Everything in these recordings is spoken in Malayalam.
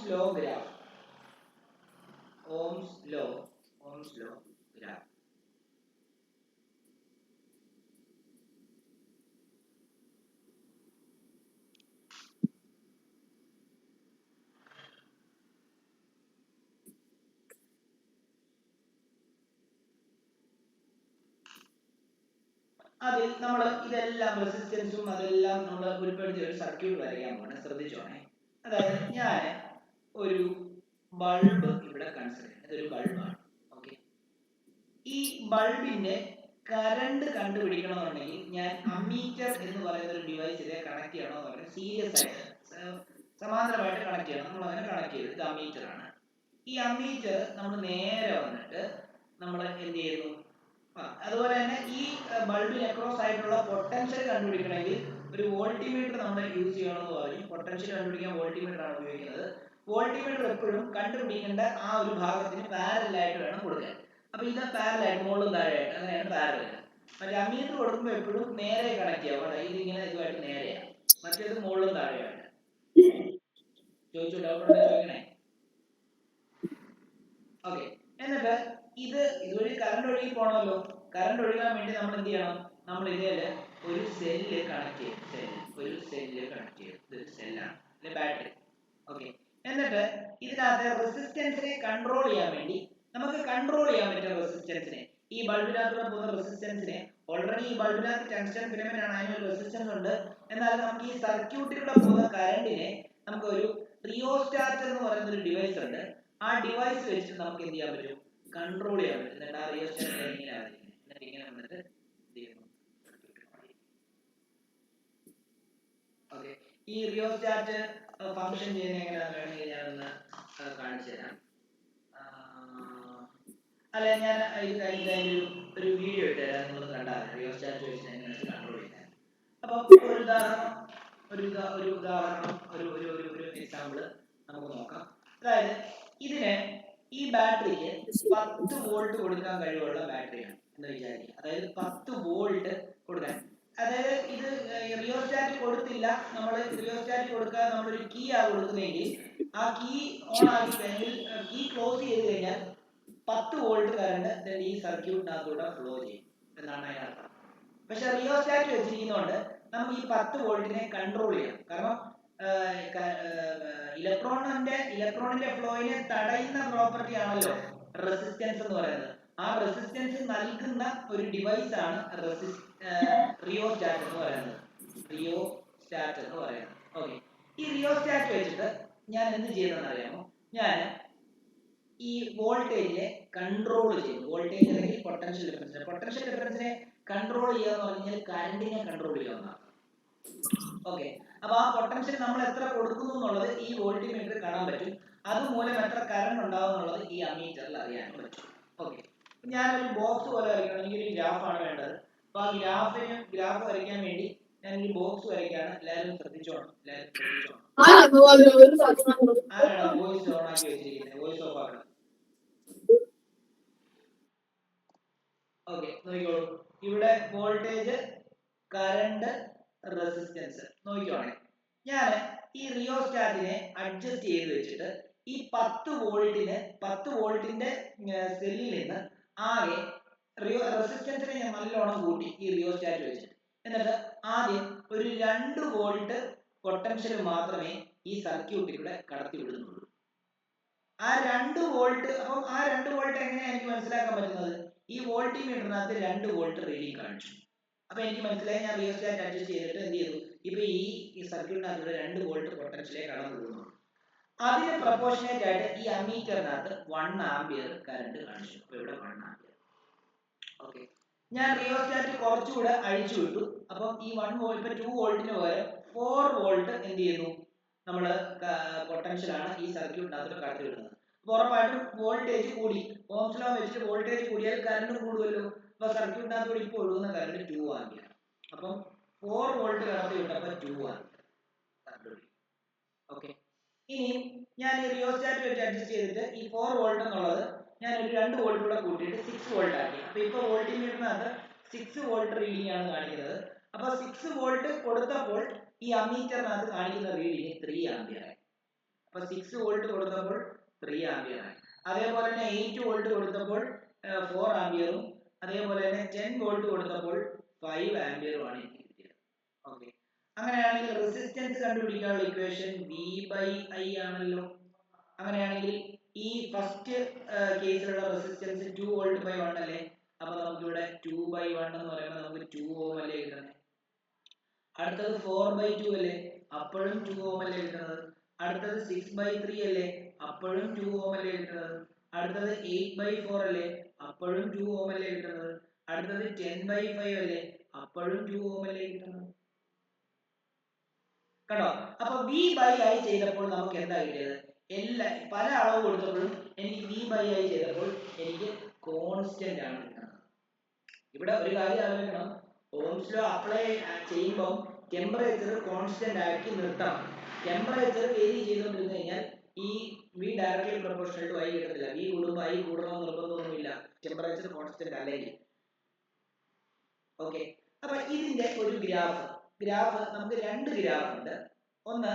Ohm's law graph. Ohm's law graph. അതിൽ നമ്മൾ ഇതെല്ലാം റെസിസ്റ്റൻസും അതെല്ലാം നമ്മൾ ഉൾപ്പെടുത്തിയ ഒരു സർക്യൂട്ട് വരയ്ക്കാൻ പോകണം. ശ്രദ്ധിച്ചോണേ. അതായത് ഞാൻ ഒരു ബൾബ് ഇവിടെ കൺസിഡർ ചെയ്യുന്നത്. ഇതൊരു ബൾബാണ്. ഓക്കെ. ഈ ബൾബിന്റെ കറണ്ട് കണ്ടുപിടിക്കണമെന്നുണ്ടെങ്കിൽ ഞാൻ അമ്മീറ്റർ എന്ന് പറയുന്ന ഒരു ഡിവൈസിലെ കണക്ട് ചെയ്യണമെന്ന് പറഞ്ഞാൽ സീരിയസ് ആയിട്ട് സമാന്തരമായിട്ട് കണക്ട് ചെയ്യണം. നമ്മൾ അങ്ങനെ കണക്ട് ചെയ്ത് ഇത് അമ്മീറ്റർ ആണ്. ഈ അമ്മീറ്റർ നമ്മൾ നേരെ വന്നിട്ട് നമ്മൾ എന്ത് ചെയ്യുന്നു? അതുപോലെ തന്നെ ഈ ബൾബിന് അക്രോസ് ആയിട്ടുള്ള പൊട്ടൻഷ്യൽ കണ്ടുപിടിക്കണമെങ്കിൽ ഒരു വോൾട്ടിമീറ്റർ നമ്മൾ യൂസ് ചെയ്യണമെന്ന് പറഞ്ഞു. പൊട്ടൻഷ്യൽ കണ്ടുപിടിക്കാൻ വോൾട്ടിമീറ്റർ ആണ് ഉപയോഗിക്കുന്നത്. വോൾട്ടിമീറ്റർ എപ്പോഴും കണ്ടുപിടിക്കേണ്ട ആ ഒരു ഭാഗത്തിന് പാരലൽ ആയിട്ട് വേണം കൊടുക്കാൻ. അപ്പൊ ഇത് പാരലൽ ആയിട്ട് മുകളിലും താഴെയായിട്ട് അങ്ങനെയാണ് പാരലൽ. മറ്റേ അമ്മീറ്റർ കൊടുക്കുമ്പോൾ എപ്പോഴും നേരെ കണക്ട് ചെയ്യാം. ഇതിങ്ങനെ ഇതുമായിട്ട് നേരെയാണ്. മറ്റേത് മുകളിലും താഴെയാണ്. ചോദിച്ചു ഡൗട്ട് ഉണ്ടെങ്കിൽ ചോദിക്കണേ. ഓക്കെ. എന്നിട്ട് ഇതുവഴി കറണ്ട് ഒഴുകി പോകണമല്ലോ. കറണ്ട് ഒഴുകാൻ വേണ്ടി നമ്മൾ എന്ത് ചെയ്യണം? നമ്മൾ ഇതില് ഒരു സെല്ല് കണക്ട് ചെയ്യും. ഒരു സെല്ല് കണക്ട് ചെയ്യും. ഇതൊരു സെല്ലാണ്, അല്ലെ ബാറ്ററി. ഓക്കെ. എന്നിട്ട് ഇതിനകത്ത് റെസിസ്റ്റൻസിനെ കൺട്രോൾ ചെയ്യാൻ വേണ്ടി നമുക്ക് കൺട്രോൾ ചെയ്യാൻ പറ്റുന്ന റെസിസ്റ്റൻസിനെ, ഈ ബൾബിനകത്തൂടെ പോകുന്ന റെസിസ്റ്റൻസിനെ, ഓൾറെഡി ഈ ബൾബിനകത്ത് ടങ്സ്റ്റൺ ഫിലമെന്റ് ആണ്, അതിനൊരു റെസിസ്റ്റൻസ് ഉണ്ട്. എന്നാൽ നമുക്ക് ഈ സർക്യൂട്ടിലൂടെ പോകുന്ന കറണ്ടിനെ നമുക്ക് ഒരു റിയോസ്റ്റാറ്റ് എന്ന് പറയുന്ന ഒരു ഡിവൈസ് ഉണ്ട്. ആ ഡിവൈസ് വെച്ചിട്ട് നമുക്ക് എന്ത് ചെയ്യാൻ പറ്റും? കൺട്രോൾ ചെയ്യാൻ പറ്റും. എന്നിട്ട് ആ റിയോസ്റ്റാറ്റ് ഇങ്ങനെ വന്നിട്ട് ഓക്കെ. ഈ റിയോസ്റ്റാറ്റ് ഫംഗ്ഷൻ ചെയ്യുന്ന എങ്ങനെയാണെന്ന് വേണമെങ്കിൽ ഞാനൊന്ന് കാണിച്ചു തരാം. അല്ല, ഞാൻ ഇതിന്റെ ഒരു വീഡിയോ ഇട്ട് തരാം. നിങ്ങൾ കണ്ടാൽ റിയോസ്റ്റാറ്റ് വെച്ച് എങ്ങനെയാണ് കൺട്രോൾ ചെയ്യുന്നത്. അപ്പൊ ഒരു ഉദാഹരണം ഒരു എക്സാമ്പിൾ നമുക്ക് നോക്കാം. അതായത് ഇതിന് ഈ ബാറ്ററിക്ക് 10 വോൾട്ട് കൊടുക്കാൻ കഴിവുള്ള ബാറ്ററിയാണ് എന്ന് വിചാരിക്കുക. അതായത് 10 വോൾട്ട് കൊടുക്കാൻ. അതായത് ഇത് റിയോസ്റ്റാറ്റ് കൊടുത്തില്ല, നമ്മൾ റിയോസ്റ്റാറ്റ് കൊടുക്കാൻ നമ്മളൊരു കീ ആ കൊടുക്കുന്നതെങ്കിൽ ആ കീ ഓൺ ആക്കി കഴിഞ്ഞാൽ, കീ ക്ലോസ് ചെയ്ത് കഴിഞ്ഞാൽ 10 വോൾട്ട് കറണ്ട് ഈ സർക്യൂട്ടിനകത്തൂടെ ഫ്ലോ ചെയ്യും എന്നാണ് അതിനർത്ഥം. പക്ഷെ റിയോസ്റ്റാറ്റ് വെച്ചിരിക്കുന്നതുകൊണ്ട് നമുക്ക് ഈ 10 വോൾട്ടിനെ കൺട്രോൾ ചെയ്യാം. കാരണം ഇലക്ട്രോണിന്റെ ഫ്ലോയിനെ തടയുന്ന പ്രോപ്പർട്ടി ആണല്ലോ റെസിസ്റ്റൻസ് എന്ന് പറയുന്നത്. ആ റെസിസ്റ്റൻസ് നൽകുന്ന ഒരു ഡിവൈസ് ആണ് റിയോസ്റ്റാറ്റ് എന്ന് പറയുന്നത്. ഓക്കെ. ഈ റിയോസ്റ്റാറ്റ് വെച്ചിട്ട് ഞാൻ എന്ത് ചെയ്യുന്നതെന്ന് അറിയാമോ? ഞാൻ ഈ വോൾട്ടേജിനെ കൺട്രോൾ ചെയ്യും. വോൾട്ടേജ് അല്ലെങ്കിൽ പൊട്ടൻഷ്യൽ ഡിഫറൻസിനെ കൺട്രോൾ ചെയ്യുക എന്ന് പറഞ്ഞാൽ കറണ്ടിനെ കൺട്രോൾ ചെയ്യുക. ഓക്കെ. അപ്പൊ ആ പൊട്ടൻഷ്യൽ നമ്മൾ എത്ര കൊടുക്കുന്നു എന്നുള്ളത് ഈ വോൾട്ടിമീറ്റർ കാണാൻ പറ്റും. അതുമൂലം എത്ര കറണ്ട് ഉണ്ടാവും എന്നുള്ളത് ഈ അമ്മീറ്ററിൽ അറിയാൻ പറ്റും. ഓക്കെ. ഞാനൊരു ബോക്സ് പോലെ വരയ്ക്കണം. എനിക്കൊരു ഗ്രാഫാണ് വേണ്ടത്. അപ്പൊ ആ ഗ്രാഫ് വരയ്ക്കാൻ വേണ്ടി ഞാൻ ഈ ബോക്സ് വരയ്ക്കാണ്. എല്ലാവരും ശ്രദ്ധിച്ചോണം. ആരാണ് വോയിസ് ഓൺ ആക്കി വെച്ചിരിക്കുന്നത്? വോയിസ് ഓഫ് ആക്കണം. ഓക്കെ. നോക്കിക്കോളൂ. ഇവിടെ വോൾട്ടേജ്, കറണ്ട്, റെസിസ്റ്റൻസ് നോക്കിക്കോണേ. ഞാൻ ഈ റിയോസ്റ്റാറ്റിനെ അഡ്ജസ്റ്റ് ചെയ്ത് വെച്ചിട്ട് ഈ 10 വോൾട്ടിന്റെ സെല്ലിൽ നിന്ന് ആകെ റെസിസ്റ്റൻസിനെ ഞാൻ നല്ലോണം കൂട്ടി ഈ റിയോസ്റ്റാറ്റ് വെച്ചിട്ട്. എന്നിട്ട് ആദ്യം ഒരു 2 വോൾട്ട് പൊട്ടൻഷ്യൽ മാത്രമേ ഈ സർക്യൂട്ടിലൂടെ കടത്തി വിടുന്നുള്ളൂ. ആ 2 വോൾട്ട്. അപ്പം ആ 2 വോൾട്ട് എങ്ങനെയാണ് എനിക്ക് മനസ്സിലാക്കാൻ പറ്റുന്നത്? ഈ വോൾട്ടിമീറ്ററിനകത്ത് 2 വോൾട്ട് റീഡിംഗ് കാണിച്ചു. അപ്പൊ എനിക്ക് മനസ്സിലായി. ഞാൻ റിയോസ്റ്റാറ്റ് അഡ്ജസ്റ്റ് ചെയ്തിട്ട് എന്ത് ചെയ്തു? ഇപ്പൊ ഈ സർക്യൂട്ടിനകത്ത് 2 വോൾട്ട് പൊട്ടൻഷ്യലേ കടന്നു പോകുന്നു. അതിന് പ്രൊപ്പോർഷനേറ്റ് ആയിട്ട് ഈ അമ്മീറ്ററിനകത്ത് 1 ആംപിയർ കറണ്ട് കാണിച്ചു. അപ്പൊ ഇവിടെ 1 ആംപിയർ. ഓക്കെ. ഞാൻ റിയോസ്റ്റാറ്റ് കുറച്ചുകൂടെ അഴിച്ചു വിട്ടു. അപ്പൊ ഈ 1 വോൾട്ട് 2 വോൾട്ടിന് പകരം 4 വോൾട്ട് എന്ത് ചെയ്യുന്നു? നമ്മൾ പൊട്ടൻഷ്യലാണ് ഈ സർക്യൂട്ടിനകത്ത് കടത്തി വിടുന്നത്. അപ്പൊ ഉറപ്പായിട്ടും വോൾട്ടേജ് കൂടി. ഓംസ് ലോ വെച്ചിട്ട് വോൾട്ടേജ് കൂടിയാൽ കറണ്ട് കൂടുമല്ലോ. അപ്പൊ സർക്യൂട്ടിനകത്ത് ഇപ്പോൾ ഒഴുകുന്ന കറണ്ട് 2 ആംപിയർ. അപ്പം 4 വോൾട്ട് കടത്തി വിട്ടപ്പോൾ 2 ആംപിയർ കറണ്ട്. ഓക്കെ. ഇനി ഞാൻ ഈ റിയോസ്റ്റാറ്റ് വെച്ച് അഡ്ജസ്റ്റ് ചെയ്തിട്ട് ഈ 4 വോൾട്ട് എന്നുള്ളത് ഞാൻ ഒരു 2 വോൾട്ട് കൂടെ കൂട്ടിയിട്ട് 6 വോൾട്ട് ആക്കി. അപ്പൊ ഇപ്പൊ വോൾട്ടിമീറ്ററിനകത്ത് 6 വോൾട്ട് റീഡിംഗ് ആണ് കാണിക്കുന്നത്. അപ്പൊ 6 വോൾട്ട് കൊടുത്തപ്പോൾ ഈ അമ്മീറ്ററിനകത്ത് കാണിക്കുന്ന റീഡിംഗ് 3 ആംപിയർ ആയി. അപ്പോൾ 6 വോൾട്ട് കൊടുത്തപ്പോൾ 3 ആംപിയർ ആയി. അതേപോലെ തന്നെ 8 വോൾട്ട് കൊടുത്തപ്പോൾ 4 ആംപിയറും അതേപോലെ തന്നെ 10 വോൾട്ട് കൊടുത്തപ്പോൾ 5 ആംപിയറുമാണ് എനിക്ക് കിട്ടിയത്. ഓക്കെ, അങ്ങനെയാണെങ്കിൽ റെസിസ്റ്റൻസ് കണ്ടുപിടിക്കാനുള്ള ഇക്വേഷൻ V/I ആണല്ലോ. അങ്ങനെയാണെങ്കിൽ ഈ ഫസ്റ്റ് കേസിലുള്ള റെസിസ്റ്റൻസ് 2 വോൾട്ട് ബൈ 1 അല്ലേ? അപ്പോൾ നമുക്ക് ഇവിടെ 2/1 എന്ന് പറയുമ്പോൾ നമുക്ക് 2 ഓം അല്ലേ കിട്ടുന്നത്. അടുത്തത് 4/2 അല്ലേ? അപ്പോഴും 2 ഓം അല്ലേ കിട്ടുന്നത്. അടുത്തത് 6/3 അല്ലേ? അപ്പോഴും 2 ഓം അല്ലേ കിട്ടുന്നത്. അടുത്തത് 8/4 അല്ലേ? അപ്പോഴും 2 ഓം അല്ലേ കിട്ടുന്നത്. അടുത്തത് 10/5 അല്ലേ? അപ്പോഴും 2 ഓം അല്ലേ കിട്ടുന്നത്. കണ്ടോ? അപ്പൊ V/I ചെയ്തപ്പോൾ നമുക്ക് എന്താ കിട്ടിയത്? പല അളവ് കൊടുത്തപ്പോഴും എനിക്ക് V/I ചെയ്തപ്പോൾ എനിക്ക് കോൺസ്റ്റന്റ് ആണ് കിട്ടുന്നത്. ഇവിടെ ഒരു കാര്യം ആലോചിക്കണം, ഓംസ് ലോ അപ്ലൈ ചെയ്യുമ്പോൾ ടെമ്പറേച്ചർ കോൺസ്റ്റന്റ് ആക്കി നിർത്തണം. ടെമ്പറേച്ചർ വേരി ചെയ്തുകൊണ്ടിരുന്നു കഴിഞ്ഞാൽ ഈ V directly proportional to I കിട്ടത്തില്ല. V കൂടുമ്പോൾ I കൂടണമെന്ന് നിർബന്ധമൊന്നുമില്ല, ടെമ്പറേച്ചർ കോൺസ്റ്റന്റ് അല്ലെങ്കിൽ. ഓക്കെ, അപ്പൊ ഇതിന്റെ ഒരു ഗ്രാഫ് നമുക്ക് രണ്ട് ഗ്രാഫ് ഉണ്ട്. ഒന്ന്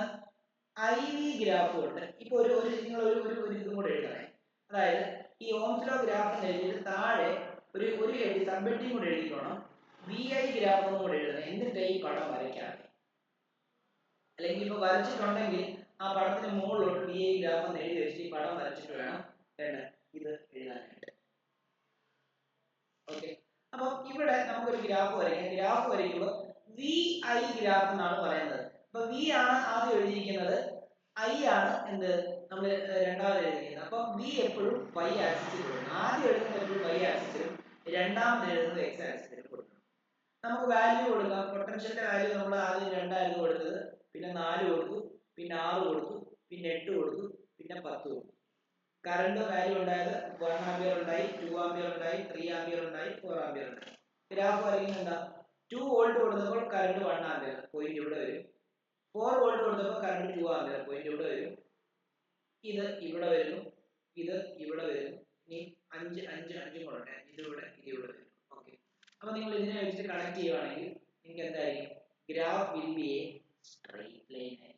IV ഗ്രാഫും ഉണ്ട്. ഇപ്പൊ നിങ്ങൾ ഒരു ഇതും കൂടെ എഴുതണേ. അതായത് ഈ ഓംസ് ലോ ഗ്രാഫ് എഴുതിയിട്ട് താഴെ ഒരു സബ് ഹെഡിങ് കൂടെ എഴുതിക്കോണം, VI ഗ്രാഫ് കൂടെ എഴുതണം. എന്നിട്ട് ഈ പടം വരയ്ക്കാം. അല്ലെങ്കിൽ ഇപ്പൊ വരച്ചിട്ടുണ്ടെങ്കിൽ ആ പടത്തിന് മുകളിലോട്ട് VI ഗ്രാഫ് എന്ന് എഴുതി വെച്ച് ഈ പടം വരച്ചിട്ട് വേണം ഇത് എഴുതാനായിട്ട്. ഓക്കെ, അപ്പൊ ഇവിടെ നമുക്കൊരു ഗ്രാഫ് വരയ്ക്കാം. ഗ്രാഫ് വരയ്ക്കുമ്പോൾ VI ഗ്രാഫ് എന്നാണ് പറയുന്നത്. അപ്പൊ V ആണ് ആദ്യം എഴുതിയിരിക്കുന്നത്, I ആണ് എന്ത് നമ്മൾ രണ്ടാമത് എഴുതിയിരിക്കുന്നത്. അപ്പൊ V എപ്പോഴും Y ആക്സിസിൽ കൊടുക്കണം. ആദ്യം എഴുതുന്നത് എപ്പോഴും Y ആക്സിസിലും രണ്ടാമത് എഴുതുന്നത് X ആക്സിസിലും കൊടുക്കണം. നമുക്ക് വാല്യൂ കൊടുക്കാം. പൊട്ടൻഷ്യലിന്റെ വാല്യൂ നമ്മൾ ആദ്യം 2 ആയിരുന്നു കൊടുത്തത്, പിന്നെ 4 കൊടുത്തു, പിന്നെ 6 കൊടുത്തു, പിന്നെ 8 കൊടുത്തു, പിന്നെ 10 കൊടുത്തു. കറണ്ട് വാല്യൂ ഉണ്ടായത് 1 ആംപിയർ ഉണ്ടായി, 2 ആംപിയർ ഉണ്ടായി, 3 ആംപിയർ ഉണ്ടായി, 4 ആംപിയർ ഉണ്ടായി. ഗ്രാഫ് വരയ്ക്കുന്നത് എന്താ? 2 വോൾട്ട് കൊടുത്തപ്പോൾ കറണ്ട് 1 ആംപിയർ, പോയിന്റ് ഇവിടെ വരും. 4 വോൾട്ട് കൊടുത്തപ്പോൾ കറണ്ട് 2 ആംപിയർ, പോയിന്റ് ഇവിടെ വരും. ഇത് ഇവിടെ വരുന്നു, ഇത് ഇവിടെ വരുന്നു. ഇനി 5 കൂടെ, ഇത് ഇവിടെ വരും. ഓക്കെ, അപ്പൊ നിങ്ങൾ ഇതിനെ വെച്ചിട്ട് കണക്ട് ചെയ്യുവാണെങ്കിൽ നിങ്ങൾക്ക് എന്തായിരിക്കും? Graph will be A straight line ആയിരിക്കും.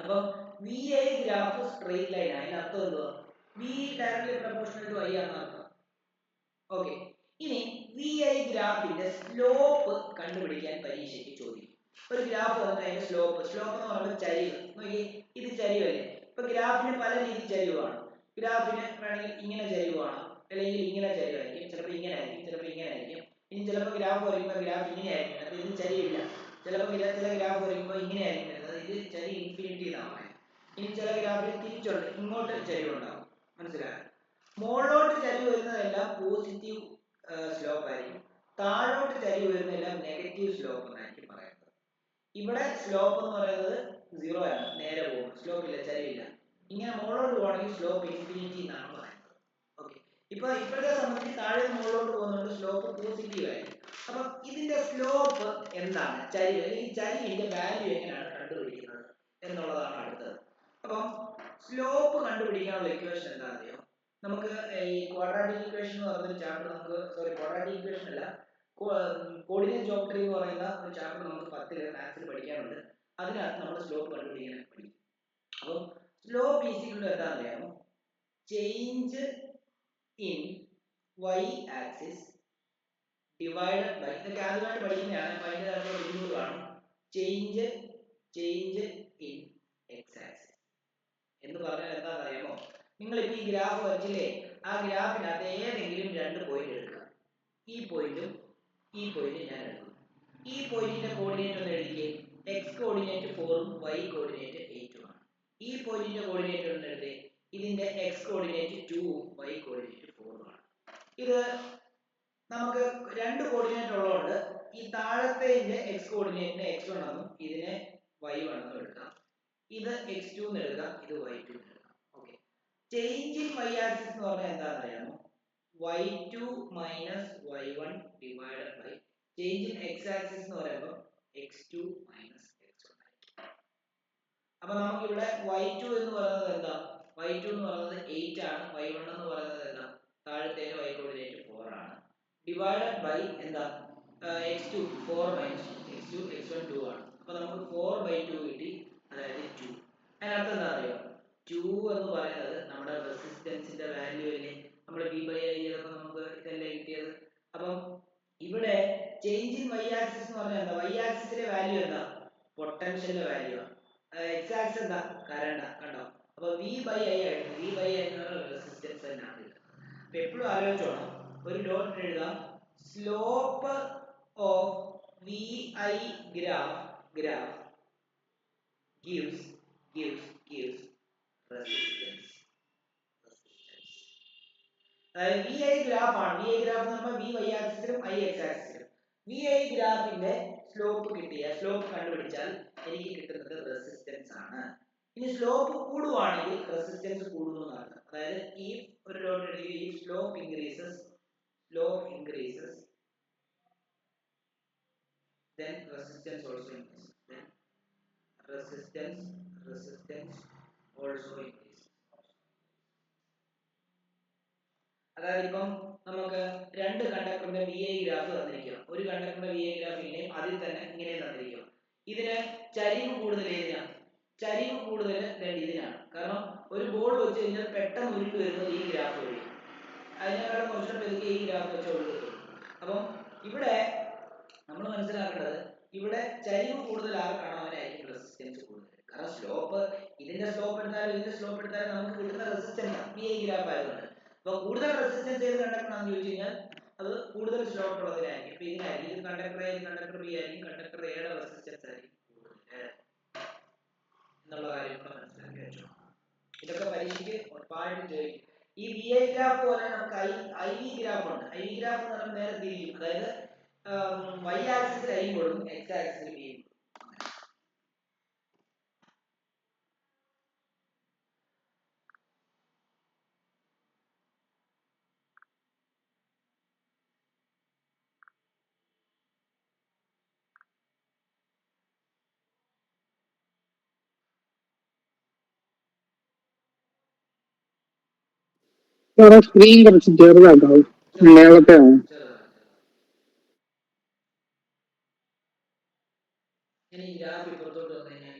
അപ്പൊ VI ഗ്രാഫ് സ്ട്രെയിറ്റ് ലൈൻ ആണ്. അതിനർത്ഥം എന്തുവാ? V directly proportional to I ആണ് അർത്ഥം. ഓക്കെ, ഇനി VI ഗ്രാഫിന്റെ സ്ലോപ്പ് കണ്ടുപിടിക്കാൻ പരീക്ഷയ്ക്ക് ചോദിക്കും. ഒരു ഗ്രാഫ് വന്നിട്ട് അതിന്റെ സ്ലോപ്പ് എന്ന് പറയുമ്പോൾ ചരിവ്. നോക്കി, ഇത് ചരിവല്ലേ? ഇപ്പൊ ഗ്രാഫിന് പല രീതി ചരിവാണ്. ഗ്രാഫിന് വേണമെങ്കിൽ ഇങ്ങനെ ചരിവാണ്, അല്ലെങ്കിൽ ഇങ്ങനെ ചരിവായിരിക്കും, ചിലപ്പോൾ ഇങ്ങനെ ആയിരിക്കും, ചിലപ്പോൾ ഇങ്ങനെ ആയിരിക്കും. ഇനി ചിലപ്പോൾ ഗ്രാഫ് വരയ്ക്കുമ്പോൾ ഗ്രാഫ് ഇങ്ങനെ ആയിരിക്കും, അപ്പൊ ഇത് ചരിവില്ല. ചിലപ്പോൾ ചില ഗ്രാഫ് വരയ്ക്കുമ്പോൾ ഇങ്ങനെ ആയിരിക്കും വരുന്നത്, ഇത് ചരി ഇൻഫിനിറ്റി എന്നാണ് പറയുന്നത്. ഇനി ചില ഗ്രാഫിൽ തിരിച്ചുണ്ട്, ഇങ്ങോട്ട് ചരിവുണ്ടാവും. മനസ്സിലായോ? മുകളിലോട്ട് ചരിവ് വരുന്നതെല്ലാം പോസിറ്റീവ് സ്ലോപ്പ് ആയിരിക്കും, താഴോട്ട് ചരിവ് വരുന്നതെല്ലാം നെഗറ്റീവ് സ്ലോപ്പ് എന്നായിരിക്കും പറയുന്നത്. ഇവിടെ സ്ലോപ്പ് എന്ന് പറയുന്നത് 0 ആണ്, നേരെ പോകും, സ്ലോപ്പ് ഇല്ല, ചരിവില്ല. ഇങ്ങനെ മുകളിലോട്ട് പോകണമെങ്കിൽ സ്ലോപ്പ് ഇൻഫിനിറ്റി എന്നാണ് പറയുന്നത്. ഓക്കെ, ഇപ്പോഴത്തെ സംബന്ധിച്ച് താഴെ മുകളിലോട്ട് പോകുന്നുണ്ട്, സ്ലോപ്പ് പോസിറ്റീവ് ആയിരിക്കും. അപ്പൊ ഇതിന്റെ സ്ലോപ്പ് എന്താണ്? ചരിവ്, അല്ലെങ്കിൽ ചരിവിന്റെ വാല്യൂ എങ്ങനെയാണ് കണ്ടുപിടിക്കുന്നത് എന്നുള്ളതാണ് അടുത്തത്. അപ്പം സ്ലോപ്പ് കണ്ടുപിടിക്കാനുള്ള ഇക്വേഷൻ എന്താണെന്ന് അറിയാം. നമുക്ക് ഈ ക്വാഡ്രാറ്റിക് ഇക്വേഷൻ എന്ന് പറയുന്ന ചാപ്റ്റർ ക്വാഡ്രാറ്റിക് ഇക്വേഷൻ അല്ല, കോർഡിനേറ്റ് ജോമെട്രി എന്ന് പറയുന്ന ഒരു ചാപ്റ്റർ നമുക്ക് 10th മാത്സിൽ പഠിക്കാനുണ്ട്. അതിനകത്ത് നമ്മൾ സ്ലോപ്പ് കണ്ടുപിടിക്കാൻ പഠിക്കും. അപ്പം സ്ലോപ്പ് ഈക്വൽ ടു എന്താണെന്ന് അറിയാമോ? Change in Y axis divided by, ഇതൊക്കെ ആദ്യമായിട്ട് പഠിക്കുന്നതാണ്, അപ്പോൾ അതിൻ്റെതായിട്ടുള്ള ബുദ്ധിമുട്ട് കാണും. ചേഞ്ച് ഇൻ X ആക്സിസ് എന്ന് പറഞ്ഞാൽ എന്താണെന്ന് അറിയാമോ? നിങ്ങളിപ്പോൾ ഈ ഗ്രാഫ് വരച്ചില്ലേ, ആ ഗ്രാഫിനകത്ത് ഏതെങ്കിലും 2 പോയിന്റ് എടുക്കുക. ഈ പോയിന്റും ഈ പോയിന്റും ഞാൻ എടുക്കും. ഈ പോയിന്റിന്റെ കോർഡിനേറ്റ് ഒന്ന് എഴുതിക്കേ. X കോർഡിനേറ്റ് 4ഉം Y കോർഡിനേറ്റ് 8ഉം ആണ്. ഈ പോയിന്റിന്റെ കോർഡിനേറ്റ് ഒന്ന് എഴുതേ. ഇതിന്റെ X കോർഡിനേറ്റ് 2ഉം Y കോർഡിനേറ്റ് 4ഉം ആണ്. ഇത് നമുക്ക് 2 കോർഡിനേറ്റ് ഉള്ളതുകൊണ്ട് ഈ താഴത്തെ X കോർഡിനേറ്റിനെ x1 എന്നും ഇതിനെ y1 എന്നും എടുക്കാം. ഇത് x2 എന്ന് എടുക്കാം, ഇത് y2 എന്ന് എടുക്കാം. Okay, change in y axis എന്ന് പറഞ്ഞാൽ എന്താണെന്ന് അറിയാമോ? y2 minus y1 divided by change in x axis എന്ന് പറയുമ്പോൾ x2 മൈനസ് x1 ആയിരിക്കും. അപ്പൊ നമുക്ക് ഇവിടെ y2 എന്ന് പറയുന്നത് എന്താ? y2 എന്ന് പറയുന്നത് 8 ആണ്, y1 എന്ന് പറയുന്നത് എന്താ? താഴത്തെ y കോർഡിനേറ്റ് 4 ആണ്, ഡിവൈഡഡ് ബൈ എന്താ? x2 4 മൈനസ് x2 x1 2 ആണ്. അപ്പൊ നമുക്ക് 4/2 കിട്ടി, അതായത് 2. അതിനർത്ഥം എന്താ അറിയോ? ആക്സിസ് എന്ന് പറഞ്ഞാൽ എന്താ? y ആക്സിസിലെ വാല്യൂ എന്താ? പൊട്ടൻഷ്യലിന്റെ വാല്യൂ ആണ്. x ആക്സിസ് എന്താ? കറണ്ട്. കണ്ടോ? അപ്പൊ v ബൈ i ആയിരുന്നു. v ബൈ i എന്ന് പറഞ്ഞാൽ റെസിസ്റ്റൻസ് തന്നെയാണ് ഇത്. അപ്പൊ എപ്പോഴും ആലോചിച്ചോണം, ഒരു ഡോട്ട് എഴുതാം, സ്ലോപ്പ് ഓഫ് vi ഗ്രാഫ് gives resistance. അതായത് വി ഐ ഗ്രാഫ് ആണ്. വി ഐ ഗ്രാഫ് എന്ന് പറയുമ്പോൾ വി വൈ ആക്സിസിലും ഐ എക്സ് ആക്സിസിലും. വി ഐ ഗ്രാഫിന്റെ സ്ലോപ്പ് കണ്ടുപിടിച്ചാൽ എനിക്ക് കിട്ടുന്നത് റെസിസ്റ്റൻസ് ആണ്. ഇനി സ്ലോപ്പ് കൂടുവാണെങ്കിൽ റെസിസ്റ്റൻസ് കൂടുന്നു എന്നാണ്. അതായത് ഈ ഒരു ഡോട്ട് എഴുതി, ഈ slope increases then resistance also increases. Then resistance also increases. അതായത് ഇപ്പം നമുക്ക് രണ്ട് കണ്ടക്ടറിന്റെ വി ഐ ഗ്രാഫ് തന്നിരിക്കുക. ഒരു കണ്ടക്ടറിന്റെ വി ഐ ഗ്രാഫ് ഇങ്ങനെ അതിൽ തന്നെ ഇങ്ങനെ തന്നിരിക്കുക. ഇതിന് ചരിവ് കൂടുതൽ ഏതിനാണ്? ചരിവ് കൂടുതൽ ഇതിനാണ്. കാരണം ഒരു ബോൾ വെച്ച് കഴിഞ്ഞാൽ പെട്ടെന്ന് ഉരുക്ക് വരുന്നത് ഈ ഗ്രാഫ് വഴി. അതിനേക്കാളും കുറച്ചുകൂടെ പെരുകി ഈ ഗ്രാഫ് വെച്ച് ഒഴുകുന്നത്. അപ്പം ഇവിടെ നമ്മൾ മനസ്സിലാക്കേണ്ടത്, ഇവിടെ ചരിവ് കൂടുതൽ ആർക്കാണോ അവനായിരിക്കും റെസിസ്റ്റൻസ് കൂടുതൽ. കാരണം സ്ലോപ്പ്, ഇതിന്റെ സ്ലോപ്പ് എടുത്താലും നമുക്ക് കിട്ടുന്ന റെസിസ്റ്റൻസ് വി ഐ ഗ്രാഫ് ആയതുകൊണ്ട്. അപ്പൊ കൂടുതൽ റെസിസ്റ്റൻസ് ഏത് കണ്ടക്ടറാണെന്ന് ചോദിച്ചു കഴിഞ്ഞാൽ അത് കൂടുതൽ സ്ലോപ്പ് ഉള്ളതിനായിരിക്കും. അപ്പൊ ഇതിനായിരിക്കും, ഇത് കണ്ടക്ടർ എ, കണ്ടക്ടർ ബി ആയിരിക്കും, കണ്ടക്ടർ എയുടെ റെസിസ്റ്റൻസ് ആയിരിക്കും കൂടുതൽ എന്നുള്ള കാര്യം കൂടെ മനസ്സിലാക്കി വെച്ചോ. ഇതൊക്കെ പരീക്ഷയ്ക്ക് ഒരുപാട് ചോദിക്കും. ഈ വി ഐ ഗ്രാഫ് പോലെ നമുക്ക് ഐ വി ഗ്രാഫ് ഉണ്ട്. ഐ വി ഗ്രാഫ് എന്ന് പറയുമ്പോൾ നേരെ തിരിയും. അതായത് y ആക്സിസിൽ ഐ കൊടുക്കും, x ആക്സിസിൽ ബി കൊടുക്കും. സ്ക്രീൻ കുറച്ച് ചെറുതാക്കാവും, നേരത്തെ ആവും. ഇനി ഗ്രാഫ് ഇപ്പുറത്തോട്ട് വന്നു കഴിഞ്ഞാൽ